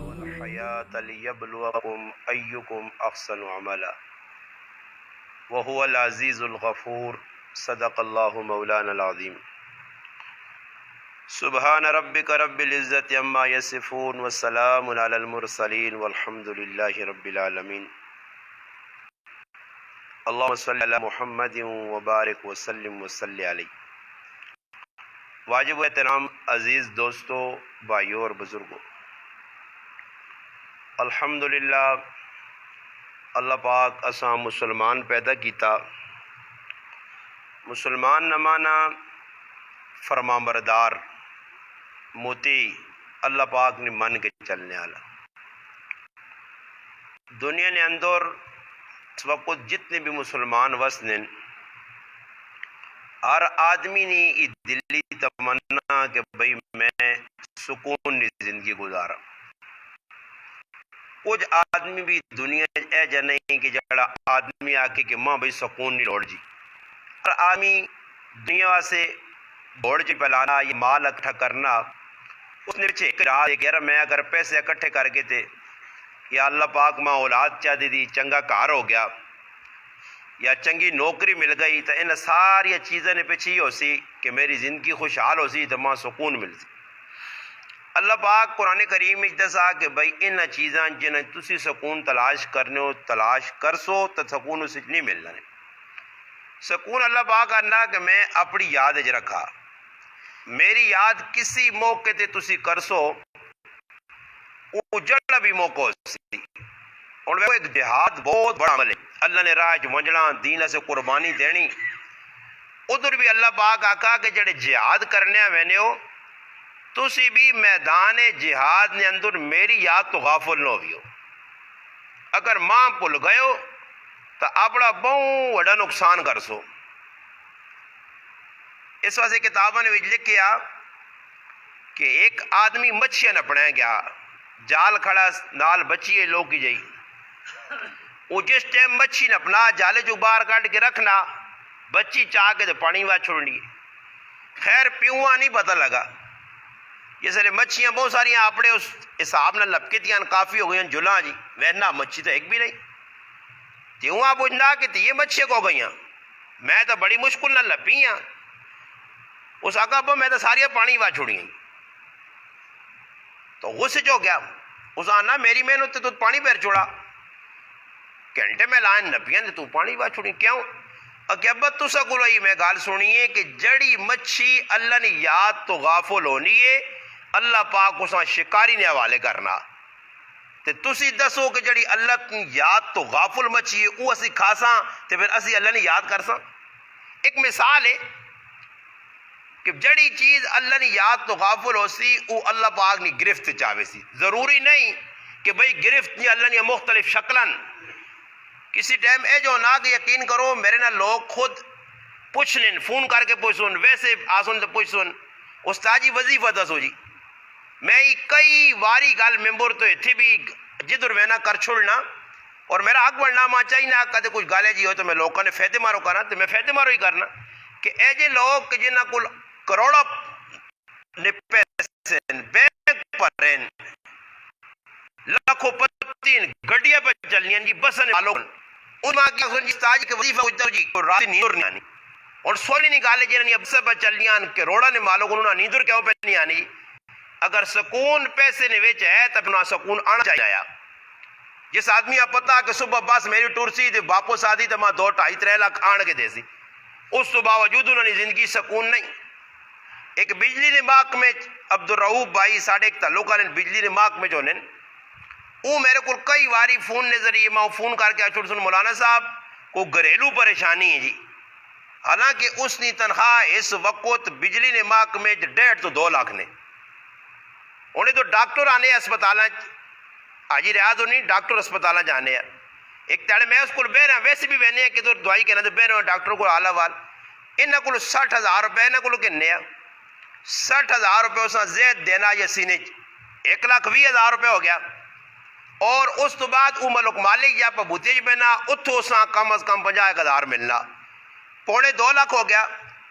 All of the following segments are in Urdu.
والحياة ليبلوكم أيكم أحسن عملا وهو العزيز الغفور صدق الله مولانا العظيم سبحان ربك رب العزة عما يصفون والسلام على المرسلين والحمد لله رب العالمين اللهم صل على محمد وبارک وسلم وصلی علیہ۔ واجب و احترام عزیز دوستو، بھائیوں اور بزرگوں، الحمدللہ اللہ پاک اساں مسلمان پیدا کیتا، مسلمان نہ مانا فرمانبردار موتی اللہ پاک نے من کے چلنے والا۔ دنیا نے اندر اس وقت جتنے بھی مسلمان وسنن، ہر آدمی نے یہ دلی تمنا کہ بھئی میں سکون کی زندگی گزارا۔ کچھ آدمی بھی دنیا اے جا نہیں کہ جڑا آدمی آکے کہ ماں بھئی سکون نہیں لوڑ جی۔ ہر آدمی دنیا سے بوڑ جی پلانا، یہ مال اکٹھا کرنا، اس نے پیچھے ایک راہ ہے کہ یار میں اگر پیسے اکٹھے کر کے تھے یا اللہ پاک ماں اولاد چاہتی تھی، چنگا کار ہو گیا یا چنگی نوکری مل گئی، تو ان ساری چیزیں نے پیچھے ہی ہو سی کہ میری زندگی خوشحال ہو سی تو ماں سکون مل سی۔ اللہ پاک قرآن کریم میں دسا کہ بھئی ان چیزاں جنہیں تسی سکون تلاش کرنے ہو تلاش کرسو تو سکون اسے نہیں ملنا ہے۔ سکون اللہ پاک کرنا کہ میں اپنی یاد اج رکھا، میری یاد کسی موقع تے تسی کرسو اجڑا بھی موقع ہو سی۔ اور وہ ایک جہاد بہت بڑا عمل ہے، اللہ نے راہ منجنا دین سے قربانی دینی، ادھر بھی اللہ پاک آکھا کہ جڑے جہاد کرنے وینے ہو تسی بھی میدان جہاد نے اندر میری یاد تو غافل نہ ہوئی ہو۔ اگر ماں بھول گئے ہو تو اپنا بہت بڑا نقصان کر سو۔ اس واسطے کتابوں نے لکھیا کہ ایک آدمی مچھیاں نپڑے گیا، جال کھڑا نال بچی لوگ کی جائی، وہ جس ٹائم مچھی نپنا جالے جو باہر کاٹ کے رکھنا، بچی چاہ کے تو پانی وا چھوڑنی، خیر پیواں نہیں پتہ لگا۔ جس لئے مچھیاں بہت ساری اپنے اس حساب نہ لپکے تھیاں کافی ہو گئی جلا جی، وینا مچھی تو ایک بھی نہیں تیواں پوچھنا کہ یہ مچھیاں کو گئیاں، میں تو بڑی مشکل نہ لپی ہاں۔ اس آقا پہ میں تو ساری پانی وا چھوڑی ہیں، تو غصے جو گیا اس آنا میری محنت تو پانی پیر چھوڑا، گھنٹے میں لائن نپیاں تو پانی وا چھوڑی کیوں؟ کہ ابا تو سکولو ہی میں گال سنیے کہ جڑی مچھی اللہ نے یاد تو غافل ہونی ہے، اللہ پاک اساں شکاری نے حوالے کرنا، تے تسی دسو کہ جڑی اللہ کی یاد تو غافل مچھی ہے وہ اسی کھاساں تے پھر اسی اللہ نے یاد کرساں۔ ایک مثال ہے کہ جڑی چیز اللہ نے یاد تو غافل ہو سی وہ اللہ پاک نے گرفت چاہے سی۔ ضروری نہیں کہ بھئی گرفت نہیں اللہ نے مختلف شکلن، کسی ٹائم اے جو نہ کہ یقین کرو میرے نہ لوگ خود پوچھ لیں، فون کر کے پوچھ سن، ویسے آسن تو پوچھ سن استاد جی وظیفہ دسو جی، میں کئی واری گل ممبر تو اتھے بھی جدر وینا کر چھوڑنا اور میرا حق بڑھنا ماں چاہیے نہ کدے کچھ گالے جی ہو تو میں لوگوں نے فیدے مارو کرنا تو میں فیدے مارو ہی کرنا کہ اے جے لوگ کہ جنہ کل کروڑا نے پیسے بینک پر رہن، لاکھوں پتین گھڑیاں پہ چلنی ہیں جی بسن والوں ان ماں کیا سن جی تاج کے وظیفہ ہوتا جی کو رات نیندر نہیں آنی اور سولی نکالے جنہاں نے بسن پہ چلنی آن کے روڑا نے مالوں کو انہوں نے نیندر کیوں پہ نہیں آنی۔ اگر سکون پیسے نے ویچ ہے تب انہوں سکون آنا چاہیے۔ جس آدمی آپ پتا کہ صبح بس میری ٹور سی تھی واپس آدھی تو ماں 2-2.5 لاکھ آن کے دے سی، اس تو باوجود انہوں نے زندگی سکون نہیں۔ ایک بجلی نے محکمے عبدالرؤوف بھائی ساڑھے ایک تعلقہ نے بجلی نے محکمے جو نے وہ میرے کو کئی واری فون نے ذریعے میں فون کر کے چھوڑ سن مولانا صاحب کو گھریلو پریشانی ہے جی، حالانکہ اس نے تنخواہ اس وقت بجلی نے محکمے 1.5 to 2 لاکھ نے، انہیں تو ڈاکٹر آنے اسپتال حاجی ریاض نہیں ڈاکٹر اسپتال جانے ہیں، ایک تیڑے میں اس کو بہ رہا ویسے بھی بہنے ہیں کہ تو دوائی کہنا تو بہ رہے ہیں ڈاکٹر کو آلہ وال انہاں کو 60,000 روپے انہاں کو کہنے ہیں 60,000 روپے اس نے زید دینا یا سینے 1,20,000 روپے ہو گیا، اور اس تو بعد وہ ملک مالک یا پبوتیج بنا اتھو اس نے کم از کم 50,000 ملنا، 2.25 لاکھ ہو گیا۔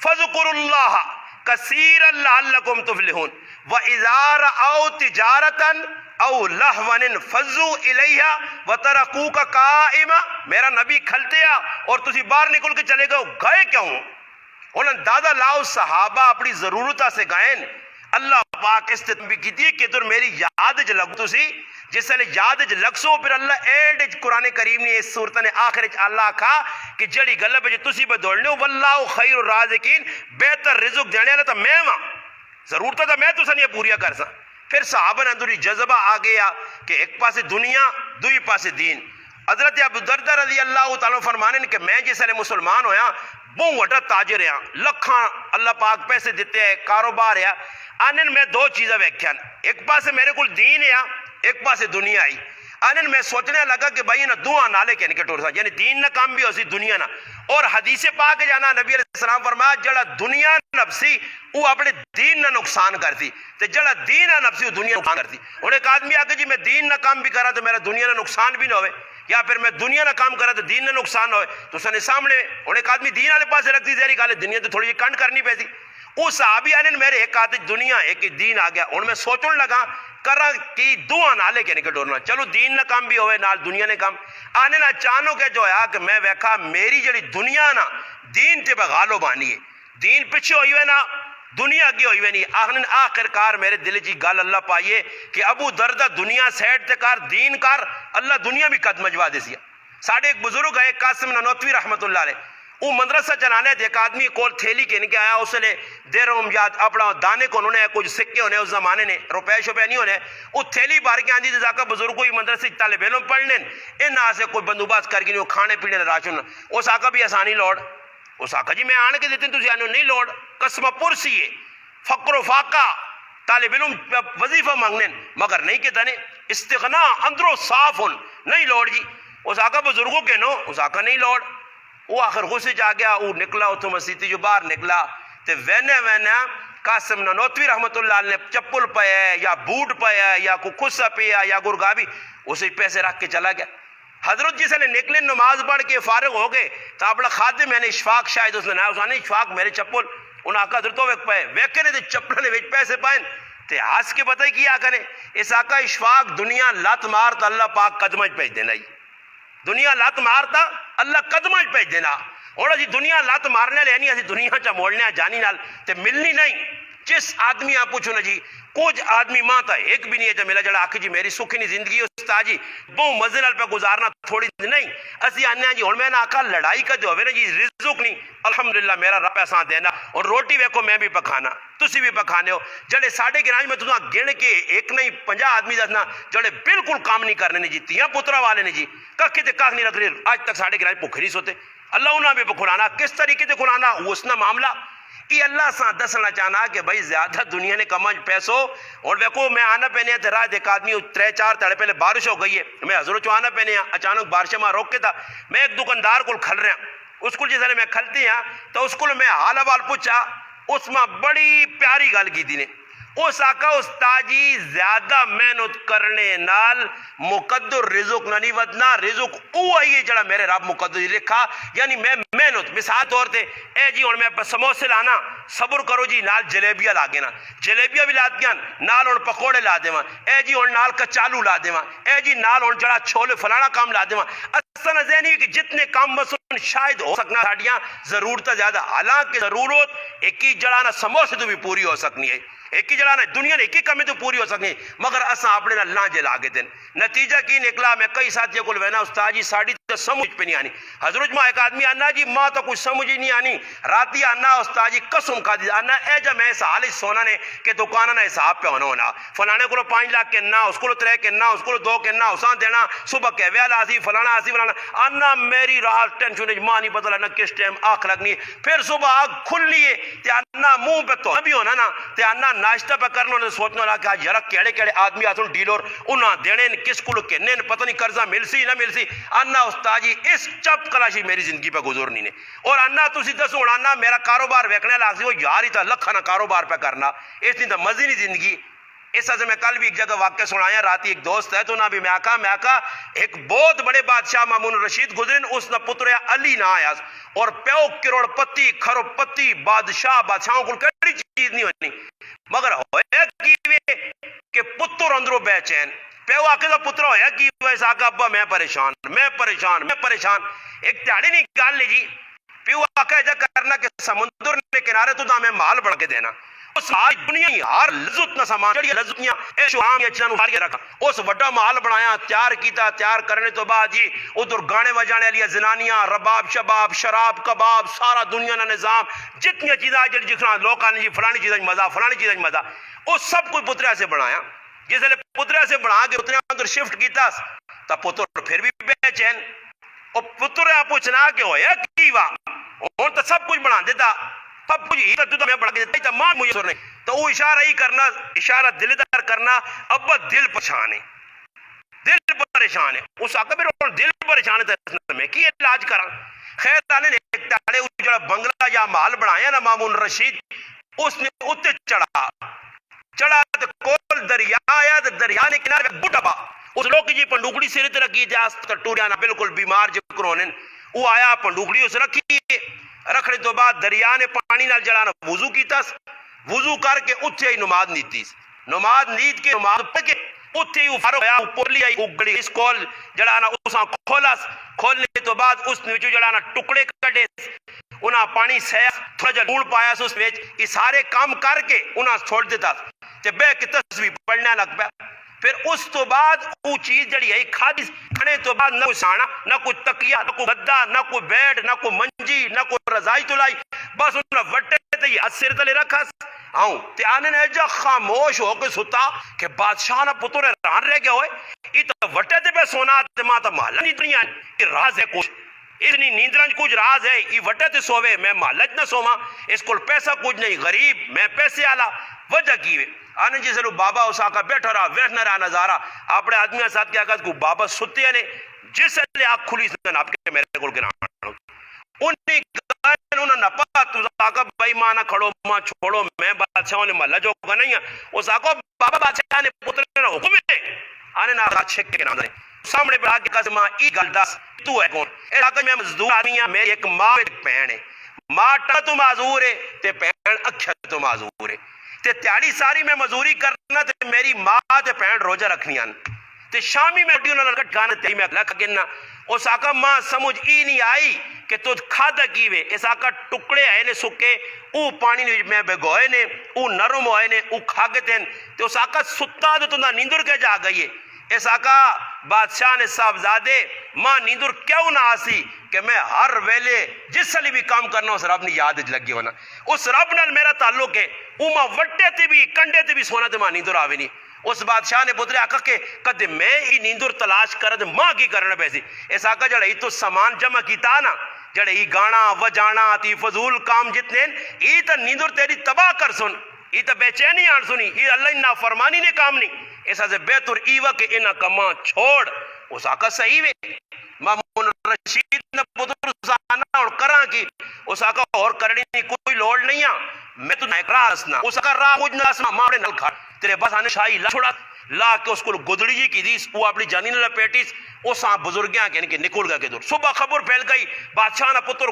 فذکروا اللہ کثیرا لعلکم تفلحون وَإِذَا رَأَوْا تِجَارَةً او لہوا انفضوا الیہا وترکوک قائما. میرا نبی کھلتے اور تسی باہر نکل کے چلے گئے کیوں؟ انہوں نے دادا لاؤ صحابہ اپنی ضرورتہ سے گائیں. اللہ پاک استنبی کی دی کہ در میری یاد جو لگ تو سی جس سے یاد جو لگ سو پھر اللہ ایڈ قرآن کریم نے اس صورت نے آخر اللہ کہا کہ جڑی گلب جو تسی بدولنے واللہ خیر الرازقین بہتر رزق دینے والا تو میں ماں ضرورتہ تو میں تو سنیا پوریا کر سا. پھر صحابہ نے اندری جذبہ آ گیا کہ ایک پاسے دنیا دوئی پاسے دین. حضرت ابو دردہ رضی اللہ تعالیٰ فرمانے کہ میں جس نے مسلمان ہویا بہت وڈا تاجر ہے لکھاں اللہ پاک پیسے دیتے ہیں کاروبار ہے آنن میں دو چیزیں ویکھیاں ایک پاسے میرے کو دین ہے ایک پاسے دنیا آئی. آنن میں سوچنے لگا کہ بھائی نہ دعا نالے کے نکٹ سا یعنی دین نہ کام بھی ہو سی دنیا نہ. اور حدیث پاک جانا نبی علیہ السلام فرمایا جڑا دنیا نفسی وہ اپنے دین نہ نقصان کرتی تے جڑا دین نہ نفسی وہ دنیا نقصان کرتی. اور ایک آدمی آگے جی میں دین نہ کام بھی کرا تو میرا دنیا نہ نقصان بھی نہ ہوئے یا پھر میں دنیا نہ کام کرا تو دین نہ نقصان نہ ہوئے تو سنے سامنے اور ایک آدمی دین والے پاس رکھتی زہری گالے دنیا تو تھوڑی کنڈ کرنی پیسی. اس صحابی آنے میرے ایک آدھ دنیا ایک دین آ گیا اور میں سوچنے لگا کرا کی دعا نالے کے نکٹ ڈورنا چلو دین نہ کام بھی ہوئے نال دنیا نے کام آنے نہ چانو کے جو ہے کہ میں ویکھا میری جڑی دنیا نا دین تے بغالو بانی ہے دین پیچھے ہوئی ہوئے نا دنیا اگے ہوئی ہوئے نہیں. آخر کار میرے دل جی گال اللہ پائیے کہ ابو دردہ دنیا سیٹ تے کار دین کار اللہ دنیا بھی قد مجوا دے سیا. ساڑھے ایک بزرگ ہے قاسم نانوتوی رحمت اللہ علیہ وہ مدرسہ چلانے تھے ایک آدمی کول تھیلی کے نکے آیا اس نے دے رہا یاد اپنا دانے کو انہوں نے کچھ سکے ہونے اس زمانے نے روپے شوپے نہیں ہونے وہ تھیلی بار کے آندھی جزاکہ بزرگوں ہی مدرسے طالب علم پڑھنے ان آسے کوئی بندوباس کر کے کھانے پینے راشن اس آقا بھی آسانی لوڑ اس آقا جی میں آنے کے دیتے تجھے آنے نہیں لوڑ قسم پرسی ہے فقر و فاقہ طالب علم وظیفہ مانگنے مگر نہیں کہ تنے استغنا اندرو صاف ہون نہیں لوڑ جی. اس آقا بزرگوں کے نو اس آقا نہیں لوڑ. وہ آخر غصے جا گیا وہ نکلا اتھو مسیحی جو باہر نکلا تے وینے قاسم نانوتوی رحمت اللہ نے چپل پایا یا بوٹ پایا یا کوئی خصہ پیا یا گرگابی اسے پیسے رکھ کے چلا گیا. حضرت جس نے نکلے نماز پڑھ کے فارغ ہو گئے تو اپنا خادم میں نے اشفاق شاید اس نے نہ اس نے اشفاق میرے چپل انہوں آقا حضرتوں ویک پائے ویکے نے چپل نے ویچ پیسے پائیں تے ہاس کے پتہ کیا کریں اس آقا اشفاق دنیا لات مارتا اللہ پاک قدمج پیج دینا ہی دنیا لات مارتا اللہ قدمج پیج دینا اور اسی دنیا لات مارنے لینی اسی دنیا چا موڑنے جانی نال تے ملنی نہیں. جس آدمی آپ پوچھو نا جی کچھ آدمی ماں تھا ایک بھی نہیں ہے جو ملا جڑا آکھ جی میری سکھنی زندگی استاد جی بہت مزے نال پہ گزارنا تھوڑی نہیں اسی آنے جی ہن میں نے آکھا لڑائی کا جو ہوئے نا جی رزق نہیں الحمدللہ میرا رب ایسا دینا اور روٹی ویکھو میں بھی پکھانا تسی بھی پکھانے ہو جڑے ساڑھے گراج میں تساں گن کے ایک نہیں 50 آدمی دسنا جڑے بالکل کام نہیں کرنے نے جی تیاں پترا والے نے جی ککھے تے کاخ نہیں رکھ رہے آج تک ساڑھے گراج بھوکے نہیں سوتے. اللہ انہاں بھی کھلانا کس طریقے سے کھلانا وہ اس نا معاملہ یہ اللہ سا دسنا چاہنا کہ بھائی زیادہ دنیا نے کمج پیسو اور دیکھو میں آنا پہنے ہیں راہ ایک آدمی 3-4 تڑے پہلے بارش ہو گئی ہے میں حضرت چو آنا پہنے ہیں اچانک بارش میں روک کے تھا میں ایک دکاندار کو کھل رہا ہوں اس کو جیسے میں کھلتی ہیں تو اس کو میں حال حوال پوچھا اس میں بڑی پیاری گل کی تھی نے اس آقا استاجی زیادہ محنت کرنے نال مقدر رزق نہیں ودنا رزق او آئیے جڑا میرے رب مقدر لکھا یعنی میں محنت مثال طور تے اے جی ہن میں سموسے لانا صبر کرو جی نال جلیبیاں لا گینا جلیبیاں بھی لا دیاں نال ہن پکوڑے لا دیواں اے جی ہن نال کچالو لا دیواں اے جی نال ہن جڑا چھولے فلانا کام لا دیواں اصلا ذہنی کہ جتنے کام مسن شاید ہو سکنا ساڈیاں ضرورت زیادہ حالانکہ ضرورت ایک ہی جڑا نا سموسے تو بھی پوری ہو سکنی ہے ایک ہی جڑا نا دنیا نے ایک ہی کمی تو پوری ہو سکنی مگر اساں اپنے نال لانجے لاگے دین نتیجہ کی نکلا میں کئی ساتھیوں کو وینا استاد جی ساڑی تو سمجھ پہ نہیں آنی حضرت ماں ایک آدمی آنا جی ماں تو کچھ سمجھ ہی نہیں آنی راتی آنا استاد جی قسم کھا دی آنا اے جب میں سال سونا نے کہ دکانہ نا حساب پہ ہونا فلانے کو 5 لاکھ کہنا اس کو 3 کہنا اس کو 2 کہنا اساں دینا صبح کہویا لاسی فلانا آسی فلانا آنا میری رات ٹینشن ہے ماں نہیں پتہ لگنا کس ٹائم آنکھ لگنی پھر صبح آگ کھل لیے تے آنا منہ پہ تو بھی ہونا نا تے آنا ناشتہ پہ کرنا نے سوچنا لگا کہ آج یرا کیڑے کیڑے آدمی آتوں ڈیلر انہاں دینے کس کو کہنے پتہ نہیں قرضہ ملسی نہ ملسی آنا استاد جی اس چپ کلاشی میری زندگی پہ گزرنی نے اور آنا تسی دسو آنا میرا کاروبار ویکھنے لاگ سی وہ یار ہی تا لکھا نہ کاروبار پہ کرنا اس نہیں تا مزی نہیں زندگی اس وجہ میں کل بھی ایک جگہ واقعہ سنایا، رات ایک دوست ہے تو نہ بھی میں آکا ایک بہت بڑے بادشاہ مامون رشید گزرن، اس نہ پتر علی نہ آیا اور پیو کروڑ پتی کھروڑ پتی بادشاہوں کو کڑی چیز نہیں ہونی، مگر ہویا کیوے کہ پتر اندروں بے چین پیو آکے دا پتر ہویا کیوے اس آکا ابا میں پریشان ایک تیاڑی نہیں گال لی جی پیو آکا جا کرنا کہ سمندر نے کنارے تو دا میں مال بڑھ کے دینا اس آج دنیا ہی ہر لذت نہ سامان جڑی لذتیاں اے شوام یا چنانو ساری رکھا اس وڈا محل بنایا تیار کیتا، تیار کرنے تو بعد جی ادھر گانے بجانے لیا زنانیاں رباب شباب شراب کباب سارا دنیا نا نظام جتنی چیزاں جڑی جکھنا لوگ آنے جی فلانی چیزیں مزہ وہ سب کوئی پترہ سے بنایا، جس لئے پترہ سے بنا کے اتنے اندر شفٹ کیتا تا پتر پھر بھی بے چین اور پتر آپ پوچھنا کہ ہویا کیوا اور تا سب کچھ بنا دیتا اب مجھے ہی تو میں بڑھ کے دیتا ماں مجھے سر نہیں تو وہ اشارہ ہی کرنا، اشارہ دلدار کرنا، ابا دل پریشان ہے اس آقا بھی دل پریشان ہے میں کی علاج کرا خیر تانے نے ایک تاڑے جڑا بنگلہ یا محل بنایا نا مامون رشید اس نے اتے چڑھا تو کول دریا آیا دریا نے کنارے پہ بٹا با اس لوگ کی جی پندوکڑی سیرت رکھی جاست کٹوریانا بالکل بیمار جو کرونن وہ آیا پندوکڑی اس رکھی رکھنے تو بعد دریا نے پانی نال جڑانا وضو کی تس وضو کر کے اتھے ہی نماز نیت تیس نماز نیت کے نماز پڑھ کے اتھے ہی فارغ ہویا اوپر لیا اگڑی اس کول جڑانا اساں کھولنے تو بعد اس نے جڑانا ٹکڑے کڑے انہاں پانی سیاس تھوڑا جا لوڑ پایا اس ویچ یہ سارے کام کر کے انہاں چھوڑ دیتا تے بے کی تصویر پڑھنے لگ پیا پھر اس تو بعد وہ چیز جڑی ہے کھانے تو بعد نہ کوئی سانا نہ کوئی تکیہ نہ کوئی گدا نہ کوئی بیڈ نہ کوئی منجی نہ کوئی رضائی تلائی بس انہوں وٹے تے یہ اثر تلے رکھا آؤں تے آنے نے جا خاموش ہو کے ستا کہ بادشاہ نہ پتر ران رہ گیا ہوئے یہ تو وٹے تے پہ سونا تے ماتا محلہ نہیں دنیا یہ راز ہے کچھ اتنی نیندرنج کچھ راز ہے یہ وٹے تے سوے میں محلج نہ سوما اس کو پیسہ کچھ نہیں غریب میں پیسے آلا وجہ کیوے آنے جی سلو بابا اس آقا بیٹھا رہا ویٹھنا رہا نظارہ اپنے آدمیاں ساتھ کیا کہا کہ بابا ستے ہیں جس لئے آنکھ کھلی سن آپ کے میرے کول کے نام انہیں گائن انہوں نے پتا تو آقا بھائی مانا کھڑو ماں چھوڑو میں بادشاہوں نے محلہ جو ہوگا نہیں ہے اس آقا بابا بادشاہ نے پتر نے حکم ہے آنے نا آقا چھک کے نام دیں سامنے پر آگے کہا ماں ای گل دس تو ہے کون اے آقا میں مزدور آدمی ہیں میری ایک ماں ایک پہن ہے ماں ٹا تو معذور ہے تے پہن اکھر تو معذور ہے تے تیاری ساری میں مزوری کرنا تے میری ماں تے پہن روجہ رکھنی آن تے شامی میں اٹھی انہوں نے لگت گانے تے میں لکھ گننا اس آقا ماں سمجھ ای نہیں آئی کہ تو کھادا کیوے اس آقا ٹکڑے آئے نے سکے او پانی میں بگوئے نے او نرم ہوئے نے او کھاگتے ہیں تے اس آقا ستا دے تو نہ نیندر کے جا گئی ہے اس آقا بادشاہ نے صاحبزادے ماں نیندر کیوں نہ آسی کہ میں ہر ویلے جس سلی بھی کام کرنا اس رب نے یاد لگی ہونا اس رب نال میرا تعلق ہے او ماں وٹے تے بھی کنڈے تے بھی سونا تے ماں نیندر آوے نہیں اس بادشاہ نے پترے آقا کہ کدے میں ہی نیندر تلاش کرد ماں کی کرنا پیسی اس آقا جڑا ہی تو سامان جمع کیتا نا جڑا ہی گانا وجانا تی فضول کام جتنے ہی تا نیندر تیری تباہ کر سن یہ تو بے چینی آن سنی یہ اللہ نافرمانی نے کام نہیں ایسا سے بہتر ایوہ کہ انہا کما چھوڑ اس آقا صحیح ہے مامون رشید نے پتر زانا اور کرا کی اس آقا اور کرنی نہیں کوئی لوڑ نہیں ہے میں تو ایک راہ رسنا اس آقا راہ مجھ ناسنا ماں نل کھا تیرے بس آنے شاہی لا چھوڑا لا کے اس کو گدڑی جی کی دیس وہ اپنی جانی نے لپیٹیس اس آن بزرگیاں کہ نکل گیا کے دور صبح خبر پھیل گئی بادشاہ نہ پتر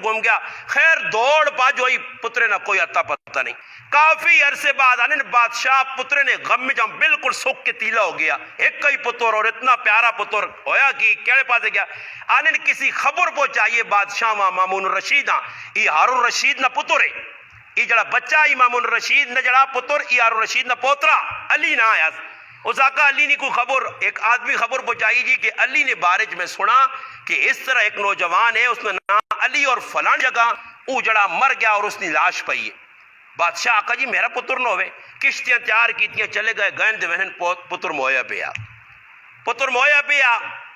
گم گیا خیر دوڑ پا جو ہی پترے نہ کوئی اتا پتا نہیں کافی عرصے بعد آنے بادشاہ پترے نے غم میں جہاں بالکل سوک کے تیلا ہو گیا ایک کئی پتر اور اتنا پیارا پتر ہویا کہ کیڑے پاسے گیا آنے کسی خبر پہنچائیے بادشاہ مامون رشید یہ ہارون رشید نہ پتر ہے یہ جڑا بچہ امام الرشید نے جڑا پتر یہ ہارون رشید نہ پوترا علی نہ آیا اس آقا علی نے کوئی خبر ایک آدمی خبر پہنچائی جی کہ علی نے بارج میں سنا کہ اس طرح ایک نوجوان ہے اس نے نام علی اور فلان جگہ وہ جڑا مر گیا اور اس نے لاش پئی ہے بادشاہ آقا جی میرا پتر نہ ہوئے کشتیاں تیار کیتیاں چلے گئے گئن دے وہن پتر مویا پیا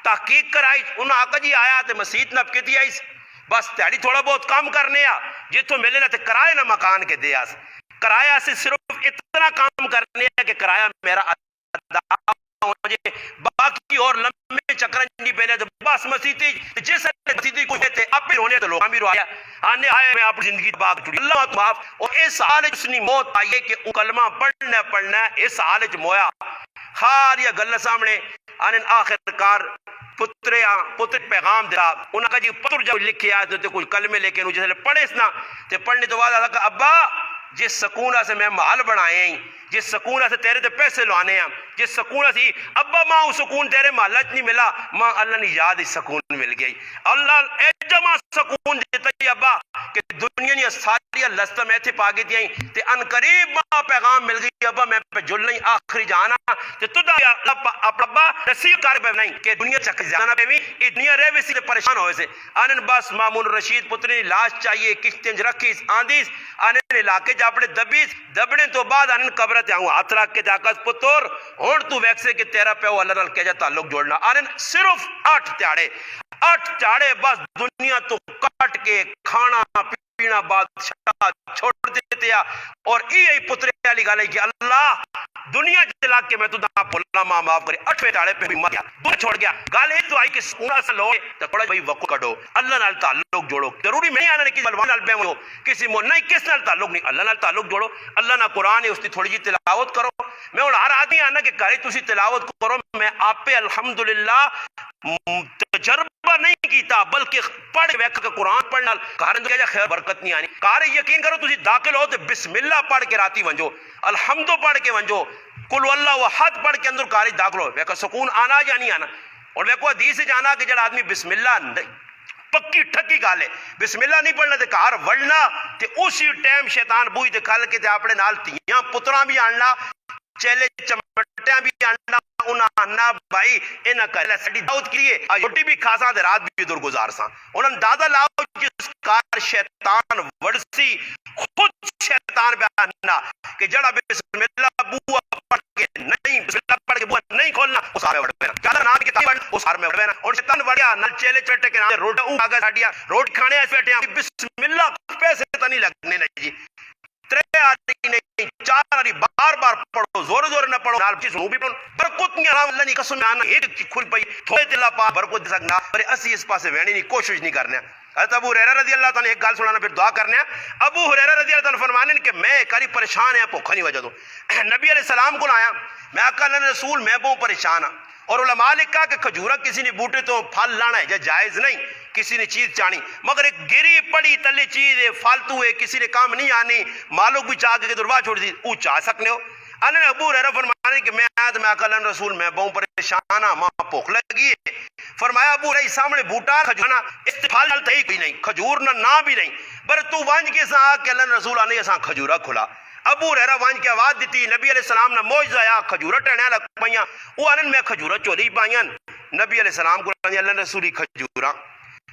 تحقیق کرائی انہوں آقا جی آیا تے مسیح نب کے دیا اس بس تیاری تھوڑا بہت کام کرنے آ جتوں ملے نہ تے کرائے نہ مکان کے دیا کرایہ سے صرف اتنا کام کرنے آ کہ کرایہ میرا ادا مجھے باقی اور لمبے چکرن نہیں پہنے تو بس مسیحی جس مسیحی کو کہتے آپ بھی رونے تو لوگ بھی رویا آنے آئے میں اپنی زندگی باغ چھوڑی اللہ معاف اور اس حال اس نے موت آئیے کہ کلمہ پڑھنا اس حال مویا خار یا گلہ سامنے آنن آخر کار پتر پیغام دیا انہاں کا جی پتر جب لکھے آئے تو کچھ کلمے لے کے جیسے پڑھے اس نا تے پڑھنے تو بعد آتا کہ ابا جس سکونہ سے میں محل بنائے ہیں جس سکونہ سے تیرے تے پیسے لوانے ہیں جس سکونہ سے ابا ماں سکون تیرے محلت نہیں ملا ماں اللہ نے یاد ہی سکون مل گئی اللہ اے جمع سکون دیتا ہی ابا کہ دنیا نے ساری لستہ میں تھے پاگی دیا تے ان قریب ماں پیغام مل گئی ابا میں پہ جل نہیں آخری جانا تے تو دا ابا نصیب کار پہ نہیں کہ دنیا چک جانا پہ بھی یہ دنیا رہ ویسی پریشان ہوئے سے آنن بس مامون رشید پتری لاش چاہیے کشتنج رکھیس آندیس آنن علاقے جاپڑے دبیس دبنے تو بعد آنن قبرت آؤں ہاتھ رکھ کے جاکس پتر ہون تو ویکسے کہ تیرا پہ اللہ رل کے جا تعلق جوڑنا آنن صرف 8 تیاڑے بس دنیا تو کٹ کے کھانا پینا بادشاہ چھوڑ دیتے ہیں اور یہ پترے علی گالے کہ اللہ دنیا چلا کے میں تو دا بھولا ماں معاف کرے 8ویں تاڑے پہ بھی مر گیا دنیا چھوڑ گیا گالے تو آئی کہ سکونہ سے لوئے تو پڑا بھائی وقت کڑو اللہ نال تعلق جوڑو ضروری میں آنا نہیں کہ بلوان نال بے ہو کسی مو نہیں کس نال تعلق نہیں اللہ نال تعلق جوڑو اللہ نال قرآن ہے اس کی تھوڑی جی تلاوت کرو میں ہر آدمی آنا کہ کہے تسی تلاوت کرو میں آپ پہ الحمدللہ تجربہ نہیں کیتا بلکہ پڑھ ویک کہ قرآن پڑھنا کارن تو کہا خیر برکت نہیں آنی کارے یقین کرو تسی داخل ہو تو بسم اللہ پڑھ کے راتی ونجو الحمدو پڑھ کے ونجو قل واللہ وحد پڑھ کے اندر کاری داخل ہو ویکا سکون آنا یا نہیں آنا اور ویکو حدیث سے جانا کہ جڑا آدمی بسم اللہ پکی ٹھکی گالے بسم اللہ نہیں پڑھنا تے کار وڑنا تے اسی ٹائم شیطان بوئی تے کھل کے تے اپنے نال تیاں پتراں بھی آننا چیلے چمٹیاں بھی آننا انہاں آننا بھائی انہاں کہلے سڑی دعوت کے لیے روٹی بھی کھاساں دے رات بھی در گزار ساں انہاں دادا لاؤ جس کار شیطان ورسی خود شیطان پہ آننا کہ جڑا بسم اللہ بوہ پڑھ کے نہیں بسم اللہ پڑھ کے بوہ نہیں کھولنا اس آرے وڑ پینا کیا نام کی تاہی اس آرے میں وڑ پینا اور شیطان وڑ گیا نل چیلے چٹے کے نام روٹا آگا ساڑیا روٹ کھانے ایسے بیٹھے ہیں بسم اللہ پیسے تا نہیں لگنے نہیں جی 3 آری نہیں 4 آری بار بار پڑھو زور زور نہ پڑھو نال چیز ہوں بھی پڑھو برکت نہیں آرہا اللہ نہیں قسم میں آنا ایک کھل پئی تھوڑے دلہ پا برکت دے سکنا پر اسی اس پاسے وینی نہیں کوشش نہیں کرنے حضرت ابو ہریرہ رضی اللہ تعالیٰ ایک گال سنانا پھر دعا کرنے ابو ہریرہ رضی اللہ تعالیٰ فرمانے کہ میں کاری پریشان ہے پوکھا نہیں وجہ دوں نبی علیہ السلام کو آیا میں آقا اللہ رسول میں بہت پریشان ہوں اور علماء نے کہا کہ کھجورہ کسی نے بوٹے تو پھل لانا ہے جائز نہیں کسی نے چیز چاہنی مگر ایک گری پڑی تلے چیز ہے فالتو ہے کسی نے کام نہیں آنی مالک بھی چاہ کے درواہ چھوڑ دی او چاہ سکنے ہو انہوں نے ابو ہریرہ فرمانے کہ میں آیا تو میں آقا اللہ رسول میں بہت پریشان ہوں ماں پوکھ لگی ہے فرمایا ابو ہریرہ سامنے بوٹا کھجورہ استفال نال تہی کوئی نہیں کھجور نہ بھی نہیں بر تو وانج کے ساتھ کہ اللہ رسول آنے کے ساتھ کھجورہ کھلا ابو ہریرہ وانج کی آواز دیتی نبی علیہ السلام نے موجزہ آیا کھجورہ ٹہنے لگ پائیاں وہ آنن میں کھجورہ چولی پائیاں نبی علیہ السلام کو اللہ رسولی کھجورہ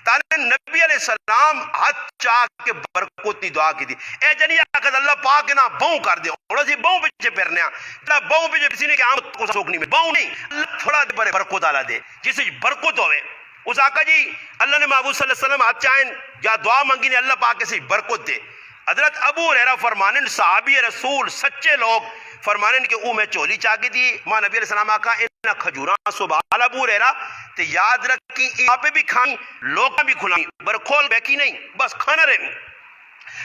تانے نبی علیہ السلام ہاتھ چاہ کے برکت نہیں دعا کی تھی اے جنی آقا اللہ پاک نہ بہوں کر دے اور اسی بہوں پیچھے پھرنے اللہ بہوں پیچھے کسی نے کہ آمد کو سوکنی میں بہوں نہیں اللہ تھوڑا دے برکت آلا دے جسے برکت ہوئے اس آقا جی اللہ نے محبوب صلی اللہ علیہ وسلم ہاتھ چاہیں یا دعا منگی نے اللہ پاک سے برکت دے حضرت ابو ہریرہ فرمانن صحابی رسول سچے لوگ فرمانن کہ او میں چولی چاکی دی ماں نبی علیہ السلام آقا انہا کھجوران سبحال ابو ہریرہ تے یاد رکھی آپ بھی کھائیں لوگاں بھی کھلائیں برکھول بیکی نہیں بس کھانا رہے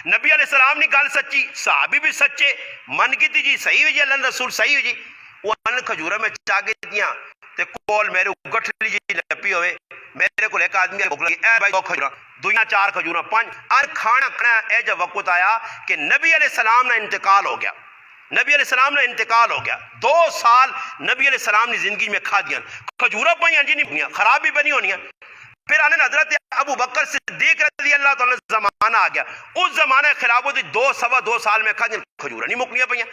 نبی علیہ السلام نے گال سچی صحابی بھی سچے من کی تھی جی صحیح ہوئی جی اللہ رسول صحیح ہوئی جی وہ ان کھجورہ میں چاکی دیاں تے کول میرے اگٹھ لیجی لپی ہوئے میرے کو ایک آدمی بھوک لگی اے بھائی 2 کھجورہ دنیا 4 کھجورہ 5 اور کھانا اے جب وقت آیا کہ نبی علیہ السلام نے انتقال ہو گیا نبی علیہ السلام نے انتقال ہو گیا 2 سال نبی علیہ السلام نے زندگی میں کھا دیا کھجورہ پائیں جی نہیں پائیں خراب بھی بنی ہونی پھر آنے حضرت ابو بکر صدیق رضی اللہ تعالیٰ زمانہ آ گیا اس زمانے خلافت 2 سال میں کھا دیا کھجورہ نہیں مکنیاں پائیں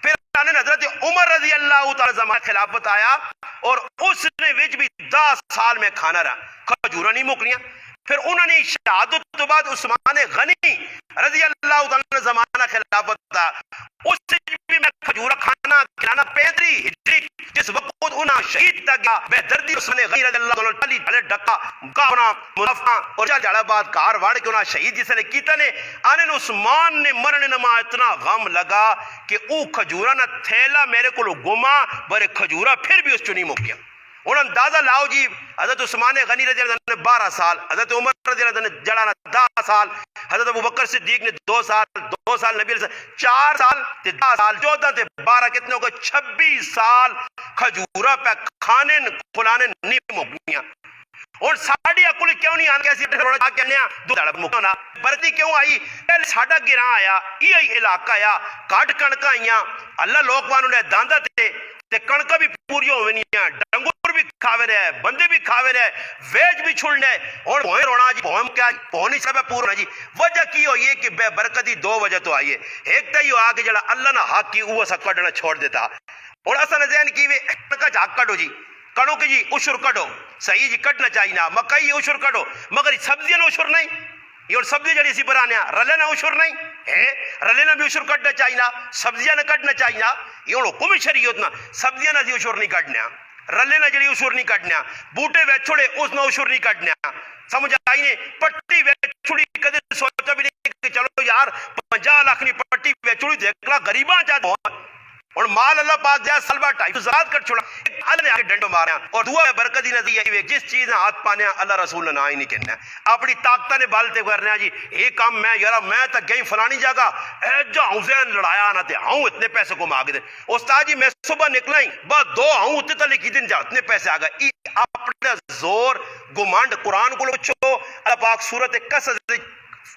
پھر آنے حضرت عمر رضی اللہ تعالیٰ زمانہ خلافت آیا اور اس نے وچ بھی 10 سال میں کھانا رہا کھجورہ نہیں مکنیاں پھر انہوں نے شہادت تو بعد عثمان غنی رضی اللہ تعالیٰ زمانہ خلافت تھا اس سے بھی میں کھجورہ کھانا کھلانا 35 ہجری جس وقت انہاں شہید تک گیا بے دردی عثمان غنی رضی اللہ تعالیٰ بھلے ڈکا کابنا منافع اور چل جاڑا بعد کار وڑ کے انہاں شہید جسے نے کیتا نے آنے عثمان نے مرنے نما اتنا غم لگا کہ او کھجورہ نہ تھیلا میرے کو گما برے کھجورہ پھر بھی اس چو نہیں مکیا ہوں اندازہ لاؤ جی، حضرت عثمان غنی رضی اللہ عنہ نے 12 سال، حضرت عمر رضی اللہ عنہ نے جڑانا 10 سال، حضرت ابوبکر صدیق نے 2 سال، 2 سال نبی علیہ السلام 4 سال تے 10 سال 14 تے 12 کتنے ہو گئے 26 سال کھجورا پہ کھانے کھلانے نہیں مکیاں۔ اور ساڑی اکلی کیوں نہیں آنے کیسی روڑا کہنے ہیں دو دڑا مکانا برتی کیوں آئی؟ پہلے ساڑا گران آیا، یہ علاقہ آیا، کاٹ کنکا آئیاں، اللہ لوگ وانوں نے داندہ تے کنکا بھی پوری ہوئے نہیں ہیں، ڈنگور بھی کھاوے رہے، بندے بھی کھاوے رہے، ویج بھی چھوڑنے، اور بھوئیں روڑا جی، بھوئیں کیا بھوئیں سب پورا جی۔ وجہ کی ہوئی ہے کہ بے برکتی 2 وجہ تو آئیے، ایک تا یہ آگے جڑا اللہ نہ حق کی اوہ سا کڑنا چھوڑ دیتا، اور اصلا نزین کی وے کنکا جھاک کڑو جی، کڑو کہ جی اشر کڑو، صحیح جی کٹنا چاہیے نا، مکئی اشر کڑو، مگر سبزیاں نہ اشر نہیں، یہ اور سبزی جڑی سی برانے ہیں رلے نہ اشر نہیں ہے، رلے نہ بھی اشر کٹنا چاہیے نا، سبزیاں نہ کٹنا چاہیے نا، یہ اور حکم شریعت نا، سبزیاں نہ سی اشر نہیں کٹنے ہیں، رلے نہ جڑی اشر نہیں کٹنے ہیں، بوٹے ویچ چھوڑے اس نہ اشر نہیں کٹنے ہیں، سمجھ آئی نے پٹی ویچ چھوڑی کدے سوچا بھی نہیں کہ چلو یار 50 لاکھ نہیں پٹی ویچ چھوڑی دیکھلا غریباں چاہتا ہوں، اور مال اللہ پاک جائے سلوہ 250 زیاد کر چھوڑا، اللہ نے آگے ڈنڈو مارے ہیں، اور دعا برکتی نظر یہ جس چیز نے ہاتھ پانے ہیں اللہ رسول نے آئی نہیں کہنا ہے، اپنی طاقتہ نے بالتے کرنے ہیں جی، ایک کام میں یارا میں تک گئی فلانی جگہ اے جو حسین لڑایا نہ تے ہوں اتنے پیسے کو مانگ دے، استاد جی میں صبح نکلا ہی بعد 2 ہوں اتنے تلے کی دن جا اتنے پیسے آ گئے، اپنے زور گمانڈ قرآن کو لوچو اللہ پاک سورت قصص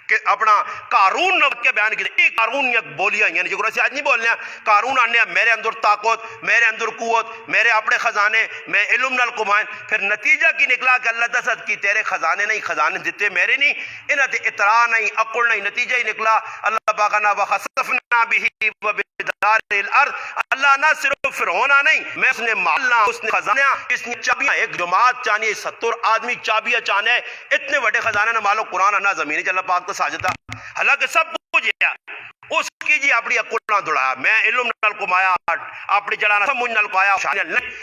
کہ اپنا قارون نے کیا بیان کیا، ایک قارون یک بولیا یعنی جو کسی آج نہیں بولنے ہیں، قارون آنے میرے اندر طاقت، میرے اندر قوت، میرے اپنے خزانے، میں علم نال کمائن، پھر نتیجہ کی نکلا کہ اللہ دست کی تیرے خزانے نہیں، خزانے دیتے میرے نہیں، انہاں تے اطراع نہیں، عقل نہیں، نتیجہ ہی نکلا اللہ پاکنا وخسفنا بھی وبدار الارض، اللہ نہ صرف فرعونہ نہیں، میں اس نے مالنا، اس نے خزانہ، اس نے چابیاں، ایک جماعت چاہیے 70 آدمی چابیاں چاہنے، اتنے بڑے خزانے نہ مالو قرآن نہ زمینی چل اللہ پاک تو ساجدہ، حالانکہ سب کچھ ہے اس کی جی اپنی عقل نہ دڑایا، میں علم نال کمایا، اپنی جڑانا سمجھ نال پایا،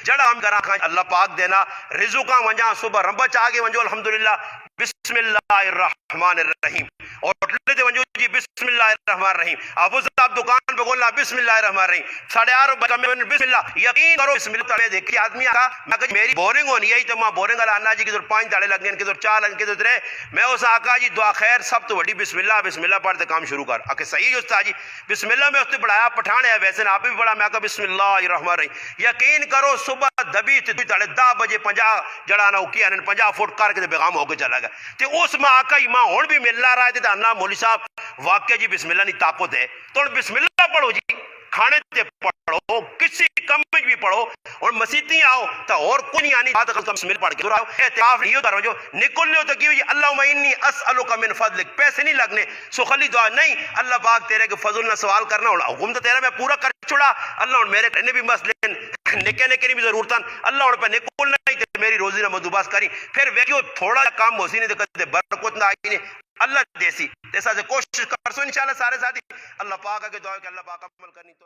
جڑا ہم کرا کھائیں اللہ پاک دینا، رزقاں ونجاں صبح رمبا چاہ کے ونجو الحمدللہ بسم اللہ الرحمن الرحیم، اور اٹھلے دے ونجو جی بسم اللہ الرحمن الرحیم، ابو صاحب دکان پہ بولنا بسم اللہ الرحمن الرحیم، 8:30 بجے میں بسم اللہ، یقین کرو بسم اللہ تعالی دیکھی آدمی آگا، میں کہا میری بورنگ ہونی ہے تو ماں بورنگ اللہ انہا جی کی دور 5 داڑے لگ گئے کی دور 4 لگ گئے کی میں اس آقا جی دعا خیر سب تو بڑی بسم اللہ پڑھتے کام شروع کر، آکے صحیح جو استاد جی بسم اللہ میں اس نے پڑھایا پٹھان ہے ویسے آپ بھی پڑھا، میں کہا بسم اللہ الرحمن الرحیم، یقین کرو صبح دبی تے 10 بجے 50 جڑا نہ کیا 50 فٹ کر کے بیغام ہو کے چلا گیا، تے اس میں آقا ہی ماں ہون بھی ملنا رہا ہے تے اللہ مولوی صاحب واقعہ جی بسم اللہ نہیں طاقت ہے، تو بسم اللہ پڑھو جی، کھانے تے پڑھو، کسی کم میں بھی پڑھو، اور مسیحتی آؤ تو اور کوئی نہیں آنی بات اگر بسم اللہ پڑھ کے دراؤ، اعتراف نہیں ہوتا جو نکل لے ہو تو کیوں جی اللہم انی اسألک من فضلک، پیسے نہیں لگنے سو خلی دعا نہیں، اللہ پاک تیرے کے فضل نہ سوال کرنا، اور حکم تو تیرا میں پورا کر چھوڑا، اللہ اور میرے کہنے بھی مسئلے نکے نہیں بھی ضرورتاں، اللہ اور پہ نکل نہیں تے میری روزی نہ مدوباس کری، پھر ویکیو تھوڑا کام ہو سی نہیں دے برکت نہ آئی نہیں، اللہ دیسی ایسا سے کوشش کرسو انشاءاللہ سارے ساتھی، اللہ پاک کے دعا کہ اللہ پاک عمل کرنی تو